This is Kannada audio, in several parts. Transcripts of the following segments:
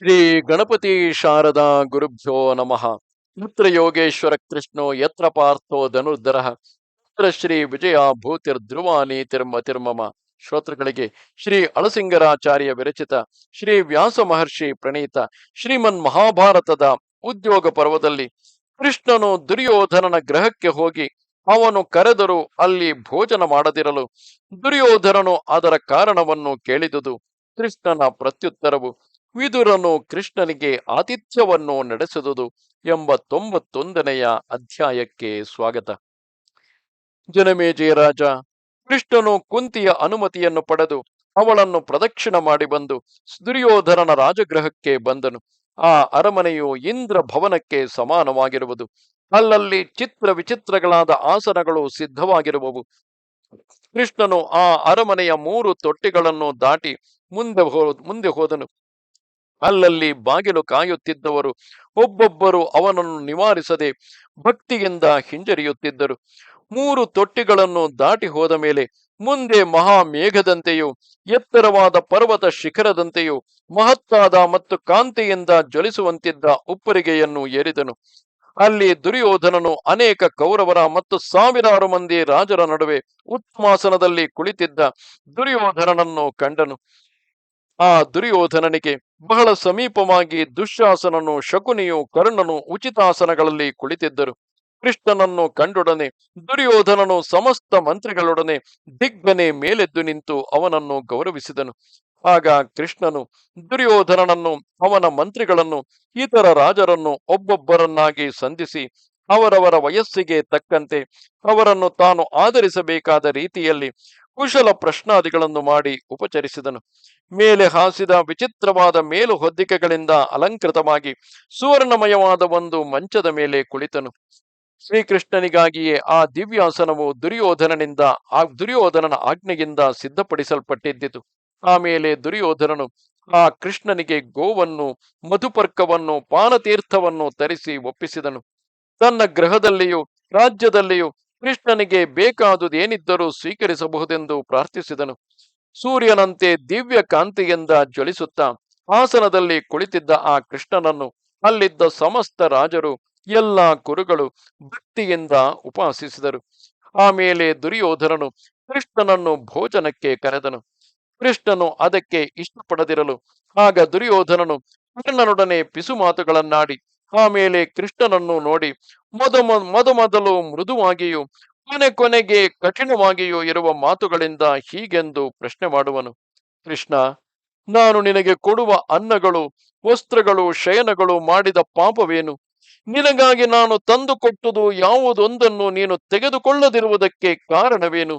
ಶ್ರೀ ಗಣಪತಿ ಶಾರದಾ ಗುರುಭ್ಯೋ ನಮಃ. ಯತ್ರ ಯೋಗೇಶ್ವರ ಕೃಷ್ಣೋ ಯತ್ರ ಪಾರ್ಥೋ ಧನುರ್ಧರಃ ತತ್ರ ಶ್ರೀ ವಿಜಯ ಭೂತಿರ್ಧ್ರುವಾನಿ ತಿರ್ಮಮ. ಶ್ರೋತೃಗಳಿಗೆ ಶ್ರೀ ಅಳಸಿಂಗರಾಚಾರ್ಯ ವಿರಚಿತ ಶ್ರೀ ವ್ಯಾಸ ಮಹರ್ಷಿ ಪ್ರಣೀತ ಶ್ರೀಮನ್ ಮಹಾಭಾರತದ ಉದ್ಯೋಗ ಪರ್ವದಲ್ಲಿ ಕೃಷ್ಣನು ದುರ್ಯೋಧನನ ಗೃಹಕ್ಕೆ ಹೋಗಿ ಅವನು ಕರೆದರೂ ಅಲ್ಲಿ ಭೋಜನ ಮಾಡದಿರಲು ದುರ್ಯೋಧನನು ಅದರ ಕಾರಣವನ್ನು ಕೇಳಿದುದು, ಕೃಷ್ಣನ ಪ್ರತ್ಯುತ್ತರವು, ವಿದುರನು ಕೃಷ್ಣನಿಗೆ ಆತಿಥ್ಯವನ್ನು ನಡೆಸಿದುದು ಎಂಬ 91ನೆಯ ಅಧ್ಯಾಯಕ್ಕೆ ಸ್ವಾಗತ. ಜನಮೇಜಯ ರಾಜ ಕೃಷ್ಣನು ಕುಂತಿಯ ಅನುಮತಿಯನ್ನು ಪಡೆದು ಅವಳನ್ನು ಪ್ರದಕ್ಷಿಣ ಮಾಡಿ ಬಂದು ದುರ್ಯೋಧನನ ರಾಜಗೃಹಕ್ಕೆ ಬಂದನು. ಆ ಅರಮನೆಯು ಇಂದ್ರ ಭವನಕ್ಕೆ ಸಮಾನವಾಗಿರುವುದು. ಅಲ್ಲಲ್ಲಿ ಚಿತ್ರ ವಿಚಿತ್ರಗಳಾದ ಆಸನಗಳು ಸಿದ್ಧವಾಗಿರುವವು. ಕೃಷ್ಣನು ಆ ಅರಮನೆಯ 3 ತೊಟ್ಟಿಗಳನ್ನು ದಾಟಿ ಮುಂದೆ ಹೋದನು. ಅಲ್ಲಲ್ಲಿ ಬಾಗಿಲು ಕಾಯುತ್ತಿದ್ದವರು ಒಬ್ಬೊಬ್ಬರು ಅವನನ್ನು ನಿವಾರಿಸದೆ ಭಕ್ತಿಯಿಂದ ಹಿಂಜರಿಯುತ್ತಿದ್ದರು. 3 ತೊಟ್ಟಿಗಳನ್ನು ದಾಟಿ ಹೋದ ಮೇಲೆ ಮುಂದೆ ಮಹಾಮೇಘದಂತೆಯೂ ಎತ್ತರವಾದ ಪರ್ವತ ಶಿಖರದಂತೆಯೂ ಮಹತ್ತಾದ ಮತ್ತು ಕಾಂತಿಯಿಂದ ಜ್ವಲಿಸುವಂತಿದ್ದ ಉಪ್ಪರಿಗೆಯನ್ನು ಏರಿದನು. ಅಲ್ಲಿ ದುರ್ಯೋಧನನು ಅನೇಕ ಕೌರವರ ಮತ್ತು ಸಾವಿರಾರು ಮಂದಿ ರಾಜರ ನಡುವೆ ಉತ್ತಮಾಸನದಲ್ಲಿ ಕುಳಿತಿದ್ದ ದುರ್ಯೋಧನನನ್ನು ಕಂಡನು. ಆ ದುರ್ಯೋಧನನಿಗೆ ಬಹಳ ಸಮೀಪವಾಗಿ ದುಶ್ಯಾಸನನು, ಶಕುನಿಯು, ಕರ್ಣನು ಉಚಿತಾಸನಗಳಲ್ಲಿ ಕುಳಿತಿದ್ದರು. ಕೃಷ್ಣನನ್ನು ಕಂಡೊಡನೆ ದುರ್ಯೋಧನನು ಸಮಸ್ತ ಮಂತ್ರಿಗಳೊಡನೆ ದಿಗ್ಗನೆ ಮೇಲೆದ್ದು ನಿಂತು ಅವನನ್ನು ಗೌರವಿಸಿದನು. ಆಗ ಕೃಷ್ಣನು ದುರ್ಯೋಧನನನ್ನು, ಅವನ ಮಂತ್ರಿಗಳನ್ನು, ಇತರ ರಾಜರನ್ನು ಒಬ್ಬೊಬ್ಬರನ್ನಾಗಿ ಸಂಧಿಸಿ ಅವರವರ ವಯಸ್ಸಿಗೆ ತಕ್ಕಂತೆ ಅವರನ್ನು ತಾನು ಆದರಿಸಬೇಕಾದ ರೀತಿಯಲ್ಲಿ ಕುಶಲ ಪ್ರಶ್ನಾದಿಗಳನ್ನು ಮಾಡಿ ಉಪಚರಿಸಿದನು. ಮೇಲೆ ಹಾಸಿದ ವಿಚಿತ್ರವಾದ ಮೇಲು ಹೊದ್ದಿಕೆಗಳಿಂದ ಅಲಂಕೃತವಾಗಿ ಸುವರ್ಣಮಯವಾದ ಒಂದು ಮಂಚದ ಮೇಲೆ ಕುಳಿತನು. ಶ್ರೀಕೃಷ್ಣನಿಗಾಗಿಯೇ ಆ ದಿವ್ಯಾಸನವು ದುರ್ಯೋಧನನ ಆಜ್ಞೆಯಿಂದ ಸಿದ್ಧಪಡಿಸಲ್ಪಟ್ಟಿದ್ದಿತು. ಆಮೇಲೆ ದುರ್ಯೋಧನನು ಆ ಕೃಷ್ಣನಿಗೆ ಗೋವನ್ನು, ಮಧುಪರ್ಕವನ್ನು, ಪಾನತೀರ್ಥವನ್ನು ತರಿಸಿ ಒಪ್ಪಿಸಿದನು. ತನ್ನ ಗೃಹದಲ್ಲಿಯೂ ರಾಜ್ಯದಲ್ಲಿಯೂ ಕೃಷ್ಣನಿಗೆ ಬೇಕಾದುದೇನಿದ್ದರೂ ಸ್ವೀಕರಿಸಬಹುದೆಂದು ಪ್ರಾರ್ಥಿಸಿದನು. ಸೂರ್ಯನಂತೆ ದಿವ್ಯ ಕಾಂತಿಯಿಂದ ಜ್ವಲಿಸುತ್ತಾ ಆಸನದಲ್ಲಿ ಕುಳಿತಿದ್ದ ಆ ಕೃಷ್ಣನನ್ನು ಅಲ್ಲಿದ್ದ ಸಮಸ್ತ ರಾಜರು, ಎಲ್ಲ ಕುರುಗಳು ಭಕ್ತಿಯಿಂದ ಉಪಾಸಿಸಿದರು. ಆಮೇಲೆ ದುರ್ಯೋಧನನು ಕೃಷ್ಣನನ್ನು ಭೋಜನಕ್ಕೆ ಕರೆದನು. ಕೃಷ್ಣನು ಅದಕ್ಕೆ ಇಷ್ಟಪಡದಿರಲು ಆಗ ದುರ್ಯೋಧನನು ಕರ್ಣನೊಡನೆ ಪಿಸು ಮಾತುಗಳನ್ನಾಡಿ ಆಮೇಲೆ ಕೃಷ್ಣನನ್ನು ನೋಡಿ ಮೊದಲು ಮೃದುವಾಗಿಯೂ ಕೊನೆಗೆ ಕಠಿಣವಾಗಿಯೂ ಇರುವ ಮಾತುಗಳಿಂದ ಹೀಗೆಂದು ಪ್ರಶ್ನೆ ಮಾಡುವನು. ಕೃಷ್ಣ, ನಾನು ನಿನಗೆ ಕೊಡುವ ಅನ್ನಗಳು, ವಸ್ತ್ರಗಳು, ಶಯನಗಳು ಮಾಡಿದ ಪಾಪವೇನು? ನಿನಗಾಗಿ ನಾನು ತಂದುಕೊಟ್ಟುದು ಯಾವುದೊಂದನ್ನು ನೀನು ತೆಗೆದುಕೊಳ್ಳದಿರುವುದಕ್ಕೆ ಕಾರಣವೇನು?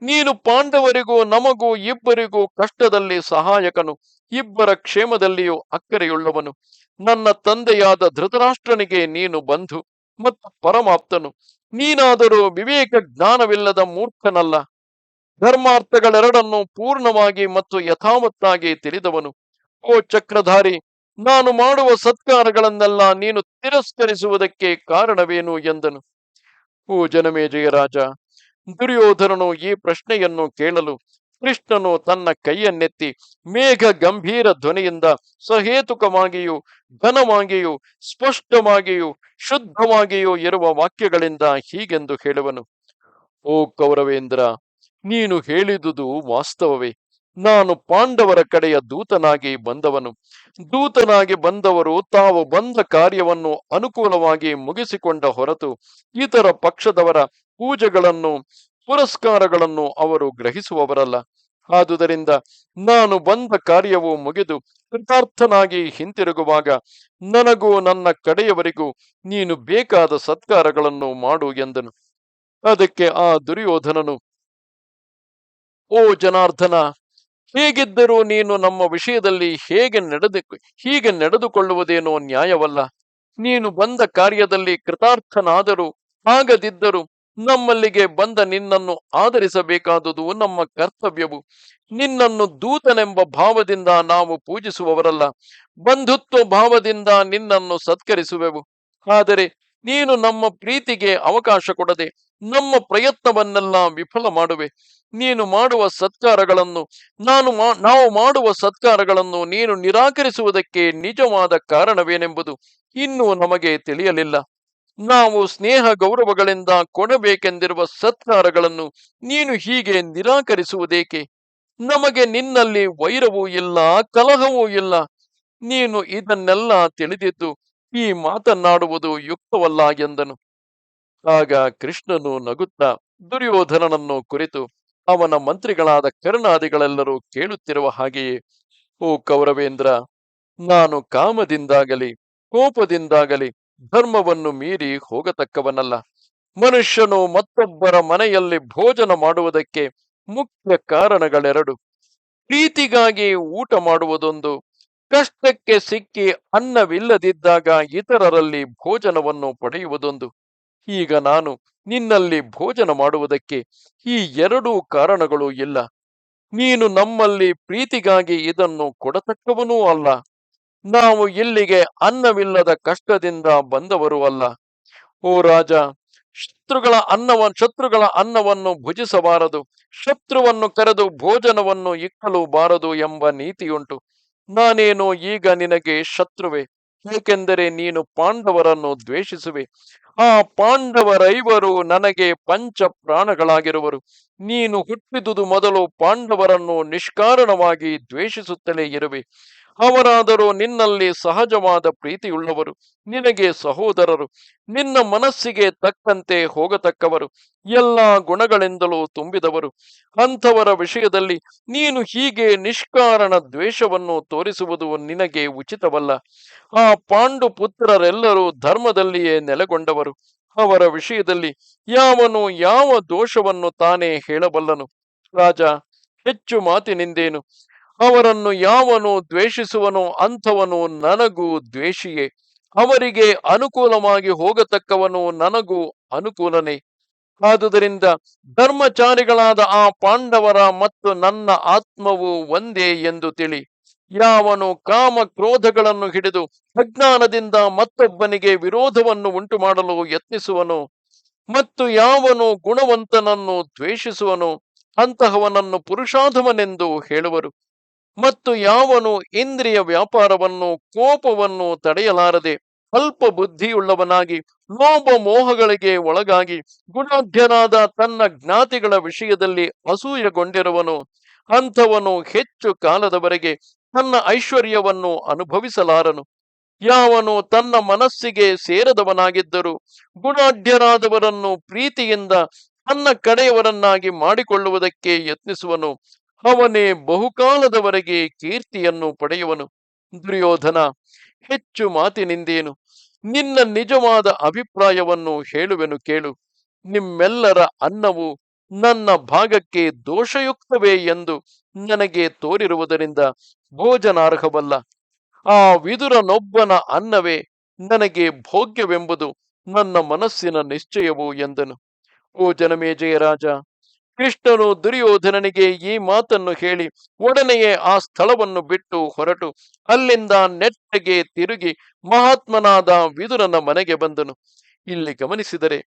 ನೀನು ಪಾಂಡವರಿಗೂ ನಮಗೂ ಇಬ್ಬರಿಗೂ ಕಷ್ಟದಲ್ಲಿ ಸಹಾಯಕನು, ಇಬ್ಬರ ಕ್ಷೇಮದಲ್ಲಿಯೂ ಅಕ್ಕರೆಯುಳ್ಳವನು. ನನ್ನ ತಂದೆಯಾದ ಧೃತರಾಷ್ಟ್ರನಿಗೆ ನೀನು ಬಂಧು ಮತ್ತು ಪರಮಾಪ್ತನು. ನೀನಾದರೂ ವಿವೇಕ ಜ್ಞಾನವಿಲ್ಲದ ಮೂರ್ಖನಲ್ಲ. ಧರ್ಮಾರ್ಥಗಳೆರಡನ್ನು ಪೂರ್ಣವಾಗಿ ಮತ್ತು ಯಥಾವತ್ತಾಗಿ ತಿಳಿದವನು. ಓ ಚಕ್ರಧಾರಿ, ನಾನು ಮಾಡುವ ಸತ್ಕಾರಗಳನ್ನೆಲ್ಲ ನೀನು ತಿರಸ್ಕರಿಸುವುದಕ್ಕೆ ಕಾರಣವೇನು ಎಂದನು. ಓ ಜನಮೇಜಯ ರಾಜ, ದುರ್ಯೋಧನನು ಈ ಪ್ರಶ್ನೆಯನ್ನು ಕೇಳಲು ಕೃಷ್ಣನು ತನ್ನ ಕೈಯನ್ನೆತ್ತಿ ಮೇಘ ಗಂಭೀರ ಧ್ವನಿಯಿಂದ ಸಹೇತುಕವಾಗಿಯೂ ಘನವಾಗಿಯೂ ಸ್ಪಷ್ಟವಾಗಿಯೂ ಶುದ್ಧವಾಗಿಯೂ ಇರುವ ವಾಕ್ಯಗಳಿಂದ ಹೀಗೆಂದು ಹೇಳುವನು. ಓ ಕೌರವೇಂದ್ರ, ನೀನು ಹೇಳಿದುದು ವಾಸ್ತವವೇ. ನಾನು ಪಾಂಡವರ ಕಡೆಯ ದೂತನಾಗಿ ಬಂದವನು. ದೂತನಾಗಿ ಬಂದವರು ತಾವು ಬಂದ ಕಾರ್ಯವನ್ನು ಅನುಕೂಲವಾಗಿ ಮುಗಿಸಿಕೊಂಡ ಹೊರತು ಇತರ ಪಕ್ಷದವರ ಪೂಜೆಗಳನ್ನು, ಪುರಸ್ಕಾರಗಳನ್ನು ಅವರು ಗ್ರಹಿಸುವವರಲ್ಲ. ಆದುದರಿಂದ ನಾನು ಬಂದ ಕಾರ್ಯವು ಮುಗಿದು ಕೃತಾರ್ಥನಾಗಿ ಹಿಂತಿರುಗುವಾಗ ನನಗೂ ನನ್ನ ಕಡೆಯವರಿಗೂ ನೀನು ಬೇಕಾದ ಸತ್ಕಾರಗಳನ್ನು ಮಾಡು ಎಂದನು. ಅದಕ್ಕೆ ಆ ದುರ್ಯೋಧನನು, ಓ ಜನಾರ್ದನ, ಹೇಗಿದ್ದರೂ ನೀನು ನಮ್ಮ ವಿಷಯದಲ್ಲಿ ಹೀಗೆ ನಡೆದುಕೊಳ್ಳುವುದೇನೋ ನ್ಯಾಯವಲ್ಲ. ನೀನು ಬಂದ ಕಾರ್ಯದಲ್ಲಿ ಕೃತಾರ್ಥನಾದರೂ ಆಗದಿದ್ದರೂ ನಮ್ಮಲ್ಲಿಗೆ ಬಂದ ನಿನ್ನನ್ನು ಆದರಿಸಬೇಕಾದುದು ನಮ್ಮ ಕರ್ತವ್ಯವು. ನಿನ್ನನ್ನು ದೂತನೆಂಬ ಭಾವದಿಂದ ನಾವು ಪೂಜಿಸುವವರಲ್ಲ, ಬಂಧುತ್ವ ಭಾವದಿಂದ ನಿನ್ನನ್ನು ಸತ್ಕರಿಸುವೆವು. ಆದರೆ ನೀನು ನಮ್ಮ ಪ್ರೀತಿಗೆ ಅವಕಾಶ ಕೊಡದೆ ನಮ್ಮ ಪ್ರಯತ್ನವನ್ನೆಲ್ಲ ವಿಫಲ ಮಾಡುವೆ. ನೀನು ಮಾಡುವ ಸತ್ಕಾರಗಳನ್ನು ನಾವು ಮಾಡುವ ಸತ್ಕಾರಗಳನ್ನು ನೀನು ನಿರಾಕರಿಸುವುದಕ್ಕೆ ನಿಜವಾದ ಕಾರಣವೇನೆಂಬುದು ಇನ್ನೂ ನಮಗೆ ತಿಳಿಯಲಿಲ್ಲ. ನಾವು ಸ್ನೇಹ ಗೌರವಗಳಿಂದ ಕೊಡಬೇಕೆಂದಿರುವ ಸತ್ಕಾರಗಳನ್ನು ನೀನು ಹೀಗೆ ನಿರಾಕರಿಸುವುದೇಕೆ? ನಮಗೆ ನಿನ್ನಲ್ಲಿ ವೈರವೂ ಇಲ್ಲ, ಕಲಹವೂ ಇಲ್ಲ. ನೀನು ಇದನ್ನೆಲ್ಲ ತಿಳಿದಿದ್ದು ಈ ಮಾತನ್ನಾಡುವುದು ಯುಕ್ತವಲ್ಲ ಎಂದನು. ಆಗ ಕೃಷ್ಣನು ನಗುತ್ತಾ ದುರ್ಯೋಧನನನ್ನು ಕುರಿತು, ಅವನ ಮಂತ್ರಿಗಳಾದ ಕರ್ಣಾದಿಗಳೆಲ್ಲರೂ ಕೇಳುತ್ತಿರುವ ಹಾಗೆಯೇ, ಓ ಕೌರವೇಂದ್ರ, ನಾನು ಕಾಮದಿಂದಾಗಲಿ ಕೋಪದಿಂದಾಗಲಿ ಧರ್ಮವನ್ನು ಮೀರಿ ಹೋಗತಕ್ಕವನಲ್ಲ. ಮನುಷ್ಯನು ಮತ್ತೊಬ್ಬರ ಮನೆಯಲ್ಲಿ ಭೋಜನ ಮಾಡುವುದಕ್ಕೆ ಮುಖ್ಯ ಕಾರಣಗಳೆರಡು. ಪ್ರೀತಿಗಾಗಿ ಊಟ ಮಾಡುವುದೊಂದು, ಕಷ್ಟಕ್ಕೆ ಸಿಕ್ಕಿ ಅನ್ನವಿಲ್ಲದಿದ್ದಾಗ ಇತರರಲ್ಲಿ ಭೋಜನವನ್ನು ಪಡೆಯುವುದೊಂದು. ಈಗ ನಾನು ನಿನ್ನಲ್ಲಿ ಭೋಜನ ಮಾಡುವುದಕ್ಕೆ ಈ ಎರಡೂ ಕಾರಣಗಳು ಇಲ್ಲ. ನೀನು ನಮ್ಮಲ್ಲಿ ಪ್ರೀತಿಗಾಗಿ ಇದನ್ನು ಕೊಡತಕ್ಕವನೂ ಅಲ್ಲ. ನಾವು ಇಲ್ಲಿಗೆ ಅನ್ನವಿಲ್ಲದ ಕಷ್ಟದಿಂದ ಬಂದವರೂ ಅಲ್ಲ. ಓ ರಾಜ, ಶತ್ರುಗಳ ಅನ್ನವನ್ನು ಭುಜಿಸಬಾರದು, ಶತ್ರುವನ್ನು ಕರೆದು ಭೋಜನವನ್ನು ಇಕ್ಕಲೂಬಾರದು ಎಂಬ ನೀತಿಯುಂಟು. ನಾನೇನೋ ಈಗ ನಿನಗೆ ಶತ್ರುವೆ, ಏಕೆಂದರೆ ನೀನು ಪಾಂಡವರನ್ನು ದ್ವೇಷಿಸುವೆ. ಆ ಪಾಂಡವರೈವರು ನನಗೆ ಪಂಚ ಪ್ರಾಣಗಳಾಗಿರುವರು. ನೀನು ಹುಟ್ಟಿದುದು ಮೊದಲು ಪಾಂಡವರನ್ನು ನಿಷ್ಕಾರಣವಾಗಿ ದ್ವೇಷಿಸುತ್ತಲೇ ಇರುವೆ. ಅವರಾದರೂ ನಿನ್ನಲ್ಲಿ ಸಹಜವಾದ ಪ್ರೀತಿಯುಳ್ಳವರು, ನಿನಗೆ ಸಹೋದರರು, ನಿನ್ನ ಮನಸ್ಸಿಗೆ ತಕ್ಕಂತೆ ಹೋಗತಕ್ಕವರು, ಎಲ್ಲಾ ಗುಣಗಳಿಂದಲೂ ತುಂಬಿದವರು. ಅಂಥವರ ವಿಷಯದಲ್ಲಿ ನೀನು ಹೀಗೆ ನಿಷ್ಕಾರಣ ದ್ವೇಷವನ್ನು ತೋರಿಸುವುದು ನಿನಗೆ ಉಚಿತವಲ್ಲ. ಆ ಪಾಂಡು ಪುತ್ರರೆಲ್ಲರೂ ಧರ್ಮದಲ್ಲಿಯೇ ನೆಲೆಗೊಂಡವರು. ಅವರ ವಿಷಯದಲ್ಲಿ ಯಾವನು ಯಾವ ದೋಷವನ್ನು ತಾನೇ ಹೇಳಬಲ್ಲನು? ರಾಜ, ಹೆಚ್ಚು ಮಾತಿನಿಂದೇನು? ಅವರನ್ನು ಯಾವನು ದ್ವೇಷಿಸುವನೋ ಅಂಥವನು ನನಗೂ ದ್ವೇಷಿಯೇ. ಅವರಿಗೆ ಅನುಕೂಲವಾಗಿ ಹೋಗತಕ್ಕವನು ನನಗೂ ಅನುಕೂಲನೇ. ಆದುದರಿಂದ ಧರ್ಮಚಾರಿಗಳಾದ ಆ ಪಾಂಡವರ ಮತ್ತು ನನ್ನ ಆತ್ಮವು ಒಂದೇ ಎಂದು ತಿಳಿ. ಯಾವನು ಕಾಮ ಕ್ರೋಧಗಳನ್ನು ಹಿಡಿದು ಅಜ್ಞಾನದಿಂದ ಮತ್ತೊಬ್ಬನಿಗೆ ವಿರೋಧವನ್ನು ಉಂಟು ಮಾಡಲು ಯತ್ನಿಸುವನೋ ಮತ್ತು ಯಾವನು ಗುಣವಂತನನ್ನು ದ್ವೇಷಿಸುವನೋ ಅಂತಹವನನ್ನು ಪುರುಷಾಧಮನೆಂದು ಹೇಳುವರು. ಮತ್ತು ಯಾವನು ಇಂದ್ರಿಯ ವ್ಯಾಪಾರವನ್ನು ಕೋಪವನ್ನು ತಡೆಯಲಾರದೆ ಅಲ್ಪ ಬುದ್ಧಿಯುಳ್ಳವನಾಗಿ ಲೋಭ ಮೋಹಗಳಿಗೆ ಒಳಗಾಗಿ ಗುಣಾಢ್ಯನಾದ ತನ್ನ ಜ್ಞಾತಿಗಳ ವಿಷಯದಲ್ಲಿ ಅಸೂಯೆಗೊಂಡಿರುವನು, ಅಂಥವನು ಹೆಚ್ಚು ಕಾಲದವರೆಗೆ ತನ್ನ ಐಶ್ವರ್ಯವನ್ನು ಅನುಭವಿಸಲಾರನು. ಯಾವನು ತನ್ನ ಮನಸ್ಸಿಗೆ ಸೇರದವನಾಗಿದ್ದರೂ ಗುಣಾಢ್ಯರಾದವರನ್ನು ಪ್ರೀತಿಯಿಂದ ತನ್ನ ಕಡೆಯವರನ್ನಾಗಿ ಮಾಡಿಕೊಳ್ಳುವುದಕ್ಕೆ ಯತ್ನಿಸುವನು, ಅವನೇ ಬಹುಕಾಲದವರೆಗೆ ಕೀರ್ತಿಯನ್ನು ಪಡೆಯುವನು. ದುರ್ಯೋಧನ, ಹೆಚ್ಚು ಮಾತಿನಿಂದೇನು? ನಿನ್ನ ನಿಜವಾದ ಅಭಿಪ್ರಾಯವನ್ನು ಹೇಳುವೆನು ಕೇಳು. ನಿಮ್ಮೆಲ್ಲರ ಅನ್ನವು ನನ್ನ ಭಾಗಕ್ಕೆ ದೋಷಯುಕ್ತವೇ ಎಂದು ನನಗೆ ತೋರಿರುವುದರಿಂದ ಭೋಜನಾರ್ಹವಲ್ಲ. ಆ ವಿದುರನೊಬ್ಬನ ಅನ್ನವೇ ನನಗೆ ಭೋಗ್ಯವೆಂಬುದು ನನ್ನ ಮನಸ್ಸಿನ ನಿಶ್ಚಯವು ಎಂದನು. ಓ ಜನಮೇಜಯ ರಾಜ, ಕೃಷ್ಣನು ದುರ್ಯೋಧನನಿಗೆ ಈ ಮಾತನ್ನು ಹೇಳಿ ಒಡನೆಯೇ ಆ ಸ್ಥಳವನ್ನು ಬಿಟ್ಟು ಹೊರಟು ಅಲ್ಲಿಂದ ನೆಟ್ಟಗೆ ತಿರುಗಿ ಮಹಾತ್ಮನಾದ ವಿದುರನ ಮನೆಗೆ ಬಂದನು. ಇಲ್ಲಿ ಗಮನಿಸಿದರೆ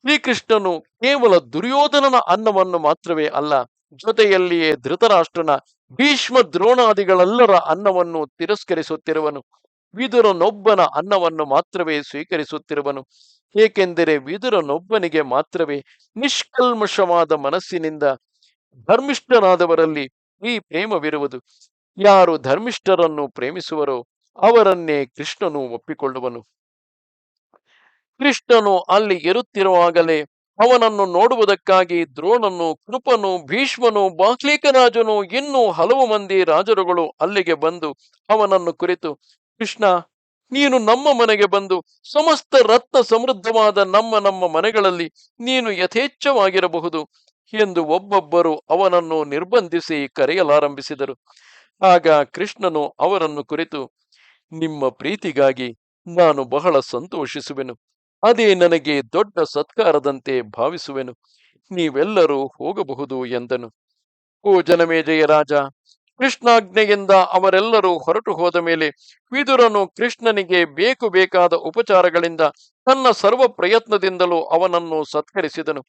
ಶ್ರೀಕೃಷ್ಣನು ಕೇವಲ ದುರ್ಯೋಧನನ ಅನ್ನವನ್ನು ಮಾತ್ರವೇ ಅಲ್ಲ, ಜೊತೆಯಲ್ಲಿಯೇ ಧೃತರಾಷ್ಟ್ರನ, ಭೀಷ್ಮ ದ್ರೋಣಾದಿಗಳೆಲ್ಲರ ಅನ್ನವನ್ನು ತಿರಸ್ಕರಿಸುತ್ತಿರುವನು. ವಿದುರನೊಬ್ಬನ ಅನ್ನವನ್ನು ಮಾತ್ರವೇ ಸ್ವೀಕರಿಸುತ್ತಿರುವನು. ಏಕೆಂದರೆ ವಿದುರನೊಬ್ಬನಿಗೆ ಮಾತ್ರವೇ ನಿಷ್ಕಲ್ಮಷವಾದ ಮನಸ್ಸಿನಿಂದ ಧರ್ಮಿಷ್ಠರಾದವರಲ್ಲಿ ಈ ಪ್ರೇಮವಿರುವುದು. ಯಾರು ಧರ್ಮಿಷ್ಠರನ್ನು ಪ್ರೇಮಿಸುವರೋ ಅವರನ್ನೇ ಕೃಷ್ಣನು ಒಪ್ಪಿಕೊಳ್ಳುವನು. ಕೃಷ್ಣನು ಅಲ್ಲಿ ಇರುತ್ತಿರುವಾಗಲೇ ಅವನನ್ನು ನೋಡುವುದಕ್ಕಾಗಿ ದ್ರೋಣನು, ಕೃಪನು, ಭೀಷ್ಮನು, ಬಾಹ್ಲೀಕರಾಜನು, ಇನ್ನೂ ಹಲವು ಮಂದಿ ರಾಜರುಗಳು ಅಲ್ಲಿಗೆ ಬಂದು ಅವನನ್ನು ಕುರಿತು, ಕೃಷ್ಣ, ನೀನು ನಮ್ಮ ಮನೆಗೆ ಬಂದು ಸಮಸ್ತ ರತ್ನ ಸಮೃದ್ಧವಾದ ನಮ್ಮ ಮನೆಗಳಲ್ಲಿ ನೀನು ಯಥೇಚ್ಛವಾಗಿರಬಹುದು ಎಂದು ಒಬ್ಬೊಬ್ಬರು ಅವನನ್ನು ನಿರ್ಬಂಧಿಸಿ ಕರೆಯಲಾರಂಭಿಸಿದರು. ಆಗ ಕೃಷ್ಣನು ಅವರನ್ನು ಕುರಿತು, ನಿಮ್ಮ ಪ್ರೀತಿಗಾಗಿ ನಾನು ಬಹಳ ಸಂತೋಷಿಸುವೆನು. ಅದೇ ನನಗೆ ದೊಡ್ಡ ಸತ್ಕಾರದಂತೆ ಭಾವಿಸುವೆನು. ನೀವೆಲ್ಲರೂ ಹೋಗಬಹುದು ಎಂದನು. ಓ ಜನಮೇಜಯ ರಾಜ, ಕೃಷ್ಣಾಜ್ಞೆಯಿಂದ ಅವರೆಲ್ಲರೂ ಹೊರಟು ಹೋದ ಮೇಲೆ ವಿದುರನು ಕೃಷ್ಣನಿಗೆ ಬೇಕು ಬೇಕಾದ ಉಪಚಾರಗಳಿಂದ ತನ್ನ ಸರ್ವ ಪ್ರಯತ್ನದಿಂದಲೂ ಅವನನ್ನು ಸತ್ಕರಿಸಿದನು.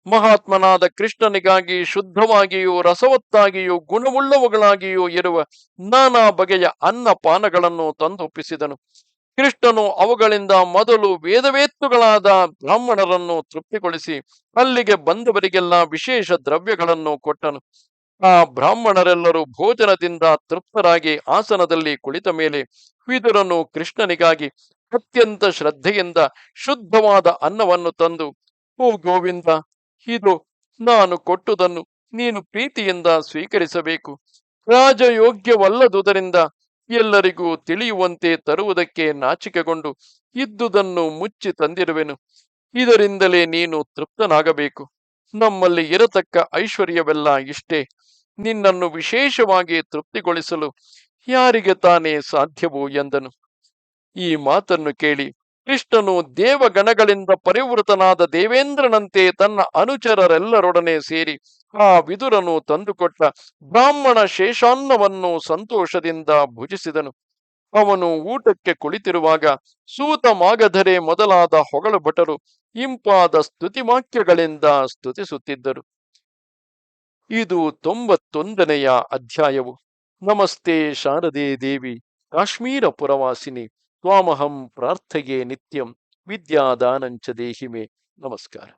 ಮಹಾತ್ಮನಾದ ಕೃಷ್ಣನಿಗಾಗಿ ಶುದ್ಧವಾಗಿಯೂ ರಸವತ್ತಾಗಿಯೂ ಗುಣವುಳ್ಳವುಗಳಾಗಿಯೂ ಇರುವ ನಾನಾ ಬಗೆಯ ಅನ್ನ ಪಾನಗಳನ್ನು ತಂದೊಪ್ಪಿಸಿದನು. ಕೃಷ್ಣನು ಅವುಗಳಿಂದ ಮೊದಲು ವೇದವೇತ್ತುಗಳಾದ ಬ್ರಾಹ್ಮಣರನ್ನು ತೃಪ್ತಿಗೊಳಿಸಿ ಅಲ್ಲಿಗೆ ಬಂದವರಿಗೆಲ್ಲ ವಿಶೇಷ ದ್ರವ್ಯಗಳನ್ನು ಕೊಟ್ಟನು. ಆ ಬ್ರಾಹ್ಮಣರೆಲ್ಲರೂ ಭೋಜನದಿಂದ ತೃಪ್ತರಾಗಿ ಆಸನದಲ್ಲಿ ಕುಳಿತ ಮೇಲೆ ವಿದುರನು ಕೃಷ್ಣನಿಗಾಗಿ ಅತ್ಯಂತ ಶ್ರದ್ಧೆಯಿಂದ ಶುದ್ಧವಾದ ಅನ್ನವನ್ನು ತಂದು, ಓ ಗೋವಿಂದ, ಇದು ನಾನು ಕೊಟ್ಟುದನ್ನು ನೀನು ಪ್ರೀತಿಯಿಂದ ಸ್ವೀಕರಿಸಬೇಕು. ರಾಜಯೋಗ್ಯವಲ್ಲದುದರಿಂದ ಎಲ್ಲರಿಗೂ ತಿಳಿಯುವಂತೆ ತರುವುದಕ್ಕೆ ನಾಚಿಕೆಗೊಂಡು ಇದ್ದುದನ್ನು ಮುಚ್ಚಿ ತಂದಿರುವೆನು. ಇದರಿಂದಲೇ ನೀನು ತೃಪ್ತನಾಗಬೇಕು. ನಮ್ಮಲ್ಲಿ ಇರತಕ್ಕ ಐಶ್ವರ್ಯವೆಲ್ಲ ಇಷ್ಟೇ. ನಿನ್ನನ್ನು ವಿಶೇಷವಾಗಿ ತೃಪ್ತಿಗೊಳಿಸಲು ಯಾರಿಗೆ ತಾನೇ ಸಾಧ್ಯವು ಎಂದನು. ಈ ಮಾತನ್ನು ಕೇಳಿ ಕೃಷ್ಣನು ದೇವಗಣಗಳಿಂದ ಪರಿವೃತನಾದ ದೇವೇಂದ್ರನಂತೆ ತನ್ನ ಅನುಚರರೆಲ್ಲರೊಡನೆ ಸೇರಿ ಆ ವಿದುರನು ತಂದುಕೊಟ್ಟ ಬ್ರಾಹ್ಮಣ ಶೇಷಾನ್ನವನ್ನು ಸಂತೋಷದಿಂದ ಭುಜಿಸಿದನು. ಅವನು ಊಟಕ್ಕೆ ಕುಳಿತಿರುವಾಗ ಸೂತ ಮಾಗಧರೆ ಮೊದಲಾದ ಹೊಗಳು ಭಟರು ಇಂಪಾದ ಸ್ತುತಿವಾಕ್ಯಗಳಿಂದ ಸ್ತುತಿಸುತ್ತಿದ್ದರು. ಇದು 91ನೆಯ ಅಧ್ಯಾಯವು. ನಮಸ್ತೆ ಶಾರದೆ ದೇವಿ ಕಾಶ್ಮೀರ ಪುರವಾಸಿನಿ ತ್ವಾಮಹಂ ಪ್ರಾರ್ಥಯೇ ನಿತ್ಯಂ ವಿದ್ಯಾದಾನಂಚ ದೇಹಿಮೆ. ನಮಸ್ಕಾರ.